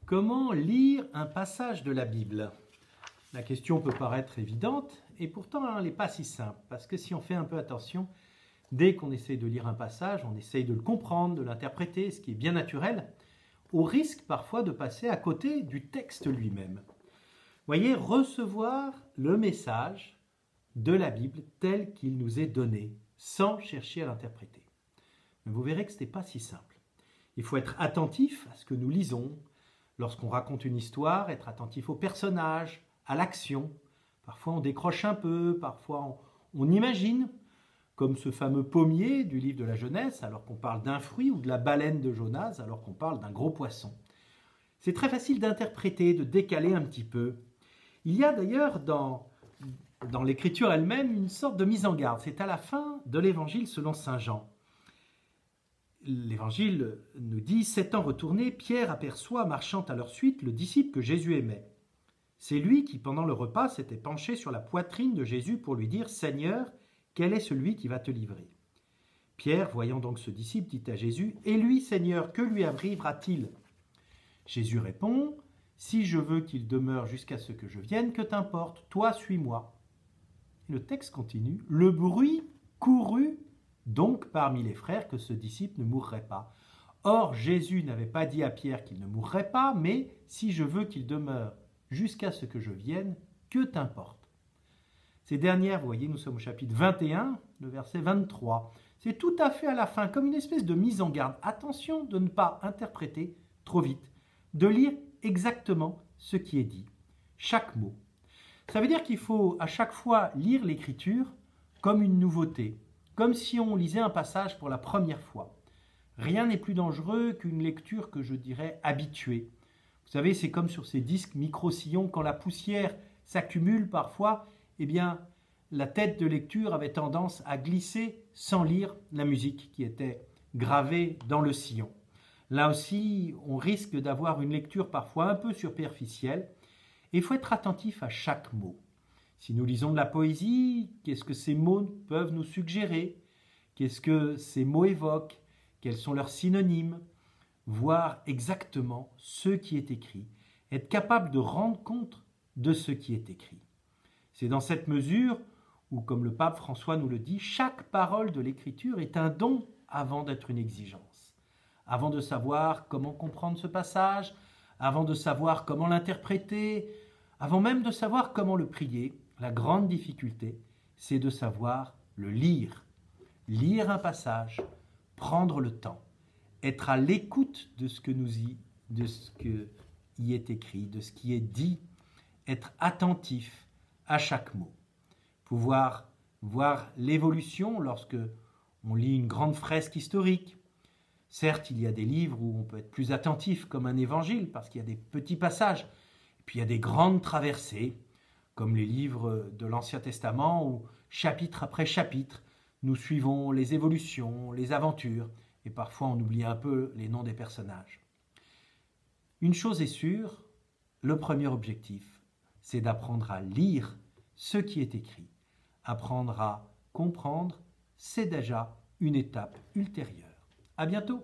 Comment lire un passage de la Bible? La question peut paraître évidente et pourtant elle n'est pas si simple parce que si on fait un peu attention, dès qu'on essaye de lire un passage, on essaye de le comprendre, de l'interpréter, ce qui est bien naturel, au risque parfois de passer à côté du texte lui-même. Voyez, recevoir le message de la Bible tel qu'il nous est donné, sans chercher à l'interpréter. Mais vous verrez que ce n'est pas si simple. Il faut être attentif à ce que nous lisons. Lorsqu'on raconte une histoire, être attentif aux personnages, à l'action. Parfois on décroche un peu, parfois on imagine, comme ce fameux pommier du livre de la Genèse, alors qu'on parle d'un fruit, ou de la baleine de Jonas, alors qu'on parle d'un gros poisson. C'est très facile d'interpréter, de décaler un petit peu. Il y a d'ailleurs dans l'écriture elle-même une sorte de mise en garde. C'est à la fin de l'évangile selon saint Jean. L'évangile nous dit « 7 ans retournés, Pierre aperçoit, marchant à leur suite, le disciple que Jésus aimait. C'est lui qui, pendant le repas, s'était penché sur la poitrine de Jésus pour lui dire « Seigneur, quel est celui qui va te livrer ?» Pierre, voyant donc ce disciple, dit à Jésus « Et lui, Seigneur, que lui arrivera-t-il » Jésus répond « Si je veux qu'il demeure jusqu'à ce que je vienne, que t'importe, toi suis-moi. » Le texte continue « Le bruit courut donc parmi les frères que ce disciple ne mourrait pas. Or, Jésus n'avait pas dit à Pierre qu'il ne mourrait pas, mais « Si je veux qu'il demeure jusqu'à ce que je vienne, que t'importe ?» Ces dernières, vous voyez, nous sommes au chapitre 21, le verset 23. C'est tout à fait à la fin, comme une espèce de mise en garde. Attention de ne pas interpréter trop vite, de lire exactement ce qui est dit, chaque mot. Ça veut dire qu'il faut à chaque fois lire l'écriture comme une nouveauté, comme si on lisait un passage pour la première fois. Rien n'est plus dangereux qu'une lecture que je dirais habituée. Vous savez, c'est comme sur ces disques micro-sillons, quand la poussière s'accumule parfois, eh bien, la tête de lecture avait tendance à glisser sans lire la musique qui était gravée dans le sillon. Là aussi, on risque d'avoir une lecture parfois un peu superficielle et il faut être attentif à chaque mot. Si nous lisons de la poésie, qu'est-ce que ces mots peuvent nous suggérer? Qu'est-ce que ces mots évoquent? Quels sont leurs synonymes? Voir exactement ce qui est écrit, être capable de rendre compte de ce qui est écrit. C'est dans cette mesure où, comme le pape François nous le dit, chaque parole de l'écriture est un don avant d'être une exigence. Avant de savoir comment comprendre ce passage, avant de savoir comment l'interpréter, avant même de savoir comment le prier, la grande difficulté, c'est de savoir le lire. Lire un passage, prendre le temps, être à l'écoute de ce que y est écrit, de ce qui est dit, être attentif à chaque mot. Pouvoir voir l'évolution lorsque on lit une grande fresque historique. Certes, il y a des livres où on peut être plus attentif, comme un évangile, parce qu'il y a des petits passages. Et puis il y a des grandes traversées, comme les livres de l'Ancien Testament, où chapitre après chapitre, nous suivons les évolutions, les aventures, et parfois on oublie un peu les noms des personnages. Une chose est sûre, le premier objectif, c'est d'apprendre à lire ce qui est écrit. Apprendre à comprendre, c'est déjà une étape ultérieure. À bientôt!